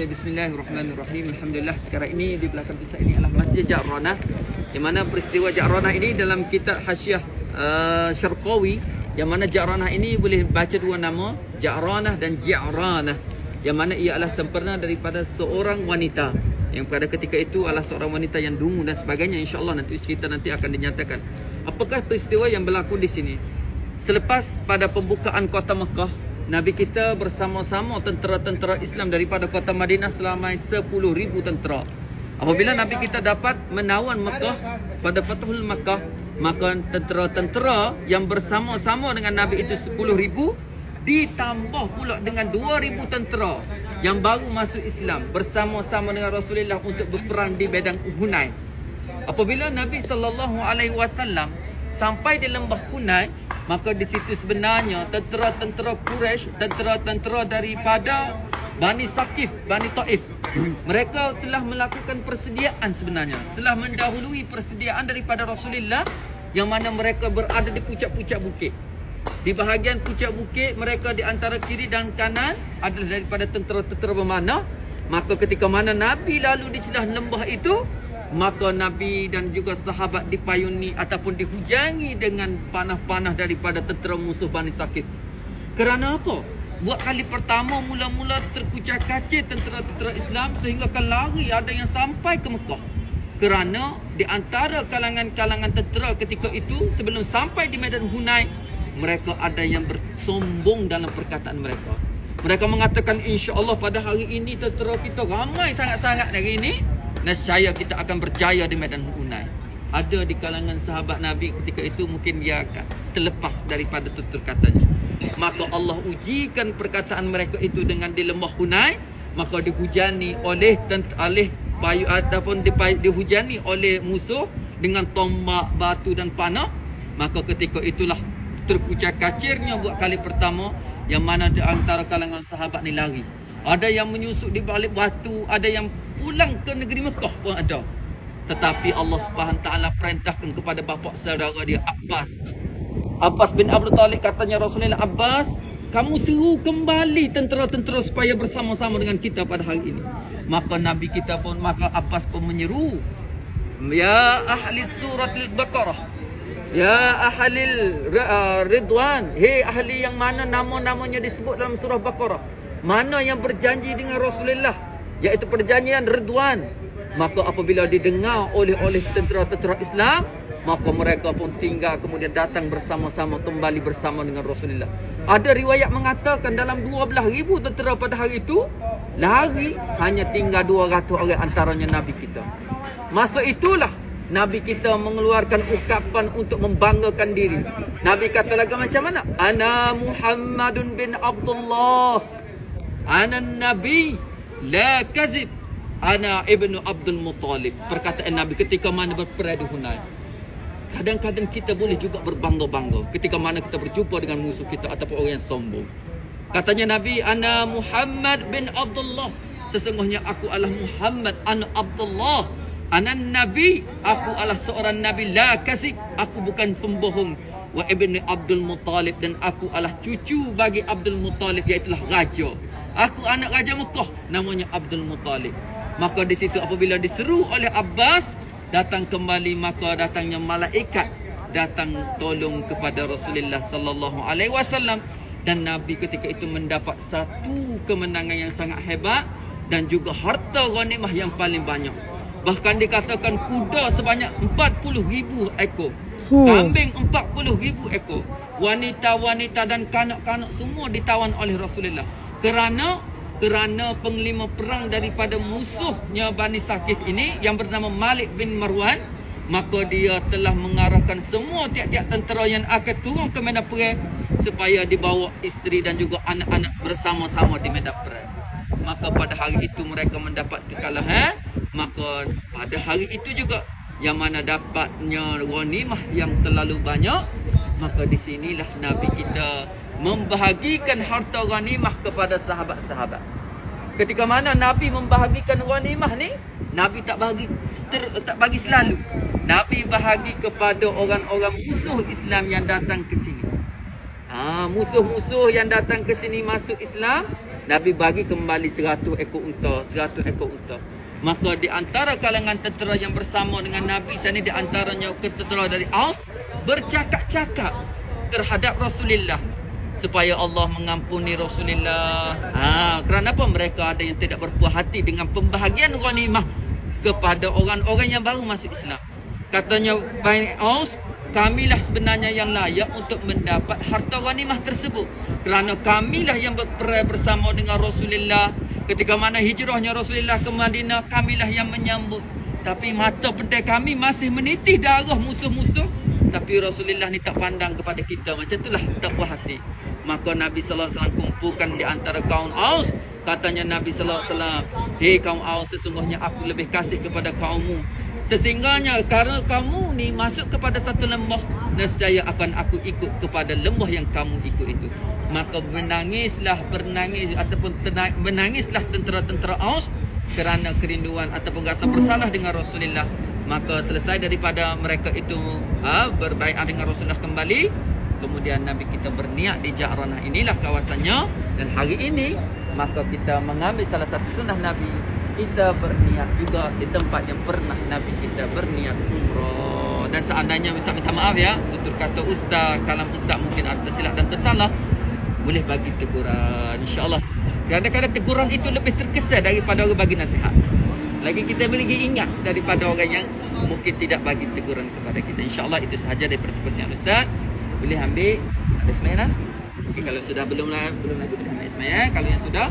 Bismillahirrahmanirrahim. Alhamdulillah, sekarang ini di belakang kita ini adalah Masjid Ja'ranah, di mana peristiwa Ja'ranah ini dalam kitab Hasyiah Syarqawi, yang mana Ja'ranah ini boleh baca dua nama, Ja'ranah dan Ja'ranah, yang mana ia adalah sempurna daripada seorang wanita yang pada ketika itu adalah seorang wanita yang dungu dan sebagainya. InsyaAllah nanti cerita nanti akan dinyatakan. Apakah peristiwa yang berlaku di sini? Selepas pada pembukaan kota Mekah, Nabi kita bersama-sama tentera-tentera Islam daripada kota Madinah selama 10,000 tentera. Apabila Nabi kita dapat menawan Mekah pada Fathul Mekah, maka tentera-tentera yang bersama-sama dengan Nabi itu 10,000 ditambah pula dengan 2,000 tentera yang baru masuk Islam bersama-sama dengan Rasulullah untuk berperang di medan Hunain. Apabila Nabi SAW sampai di lembah Hunain, maka di situ sebenarnya tentera-tentera Quraisy, tentera-tentera daripada Bani Saqif, Bani Taif, mereka telah melakukan persediaan sebenarnya, telah mendahului persediaan daripada Rasulullah, yang mana mereka berada di puncak-puncak bukit. Di bahagian puncak bukit, mereka di antara kiri dan kanan adalah daripada tentera-tentera bermana. Maka ketika mana Nabi lalu di celah lembah itu, maka Nabi dan juga sahabat dipayuni ataupun dihujani dengan panah-panah daripada tentera musuh Bani Saqif. Kerana apa? Buat kali pertama mula-mula terkucak-kacir tentera-tentera Islam sehingga kan lari ada yang sampai ke Mekah. Kerana di antara kalangan-kalangan tentera ketika itu sebelum sampai di medan Hunain, mereka ada yang bersombong dalam perkataan mereka. Mereka mengatakan, insya-Allah pada hari ini tentera kita ramai sangat-sangat hari ini, nescaya kita akan berjaya di medan Hunain. Ada di kalangan sahabat Nabi ketika itu mungkin dia akan terlepas daripada tutur katanya. Maka Allah ujikan perkataan mereka itu dengan di lembah Hunain, maka dihujani oleh payu ataupun dihujani oleh musuh dengan tombak, batu dan panah. Maka ketika itulah terkucak-kacirnya buat kali pertama, yang mana di antara kalangan sahabat ni lari. Ada yang menyusup di balik batu, ada yang pulang ke negeri Mekah pun ada. Tetapi Allah Subhanahu Taala perintahkan kepada bapa saudara dia Abbas bin Abdul Talib, katanya Rasulullah, Abbas, kamu suruh kembali tentera-tentera supaya bersama-sama dengan kita pada hari ini. Maka Nabi kita pun, maka Abbas pun menyeru, ya ahli suratil Baqarah, ya ahlil Ridwan, hei ahli yang mana nama-namanya disebut dalam surah Baqarah, mana yang berjanji dengan Rasulullah, iaitu perjanjian Ridwan. Maka apabila didengar oleh tentera-tentera Islam, maka mereka pun tinggal kemudian datang bersama-sama kembali bersama dengan Rasulullah. Ada riwayat mengatakan dalam 12,000 tentera pada hari itu lari, hanya tinggal 200 orang antaranya Nabi kita. Masa itulah Nabi kita mengeluarkan ucapan untuk membanggakan diri. Nabi kata lagi macam mana? Ana Muhammadun bin Abdullah, ana Nabi la kazib, ana ibnu Abdul Muttalib. Perkataan Nabi ketika mana berperang di Hunain. Kadang-kadang kita boleh juga berbangga-bangga ketika mana kita berjumpa dengan musuh kita ataupun orang yang sombong. Katanya Nabi, ana Muhammad bin Abdullah, sesungguhnya aku adalah Muhammad, ana Abdullah, ana Nabi, aku adalah seorang Nabi, la kazib, aku bukan pembohong, wa ibnu Abdul Muttalib, dan aku adalah cucu bagi Abdul Muttalib, iaitulah raja. Aku anak Raja Mekah, namanya Abdul Muttalib. Maka di situ apabila diseru oleh Abbas, datang kembali, maka datangnya malaikat datang tolong kepada Rasulullah sallallahu alaihi wasallam, dan Nabi ketika itu mendapat satu kemenangan yang sangat hebat dan juga harta ghanimah yang paling banyak. Bahkan dikatakan kuda sebanyak 40,000 ekor, kambing 40,000 ekor, wanita-wanita dan kanak-kanak semua ditawan oleh Rasulullah. Kerana penglima perang daripada musuhnya Bani Saqif ini yang bernama Malik bin Marwan, maka dia telah mengarahkan semua tiap-tiap tentera yang akan turun ke medan perang supaya dibawa isteri dan juga anak-anak bersama-sama di medan perang. Maka pada hari itu mereka mendapat kekalahan. Maka pada hari itu juga yang mana dapatnya ghanimah yang terlalu banyak, maka di sinilah Nabi kita membahagikan harta ghanimah kepada sahabat-sahabat. Ketika mana Nabi membahagikan ghanimah ni, Nabi tak bagi selalu. Nabi bahagi kepada orang-orang musuh Islam yang datang ke sini. Musuh-musuh yang datang ke sini masuk Islam, Nabi bagi kembali 100 ekor unta, 100 ekor unta. Maka di antara kalangan tentera yang bersama dengan Nabi sana, di antaranya tentera dari Aus, bercakap-cakap terhadap Rasulullah supaya Allah mengampuni Rasulullah. Kerana apa? Mereka ada yang tidak berpuas hati dengan pembahagian ghanimah kepada orang-orang yang baru masuk Islam. Katanya Bani Aus, kamilah sebenarnya yang layak untuk mendapat harta ghanimah tersebut, kerana kamilah yang berperang bersama dengan Rasulullah. Ketika mana hijrahnya Rasulullah ke Madinah, kamilah yang menyambut. Tapi mata pedai kami masih menitih darah musuh-musuh. Tapi Rasulullah ni tak pandang kepada kita. Macam itulah tak puas hati. Maka Nabi SAW kumpulkan di antara kaum Aus. Katanya Nabi SAW, hei kaum Aus, sesungguhnya aku lebih kasih kepada kaummu. Sesinggahnya karena kamu ni masuk kepada satu lembah, nescaya akan aku ikut kepada lembah yang kamu ikut itu. Maka menangislah tentera-tentera Aus kerana kerinduan ataupun rasa bersalah dengan Rasulullah. Maka selesai daripada mereka itu berbaiat dengan Rasulullah kembali, kemudian Nabi kita berniat di Ja'ranah, inilah kawasannya. Dan hari ini maka kita mengambil salah satu sunnah Nabi, kita berniat juga di tempat yang pernah Nabi kita berniat umrah. Dan seandainya minta maaf ya, tutur kata ustaz, kalam ustaz mungkin ada silap dan tersalah, boleh bagi teguran, insya-Allah. Kadang-kadang teguran itu lebih terkesan daripada orang bagi nasihat. Lagi kita boleh ingat daripada orang yang mungkin tidak bagi teguran kepada kita. InsyaAllah itu sahaja daripada perkongsian Ustaz. Boleh ambil ada semayang. Okay, kalau sudah belum lagi boleh ambil semayang. Kalau yang sudah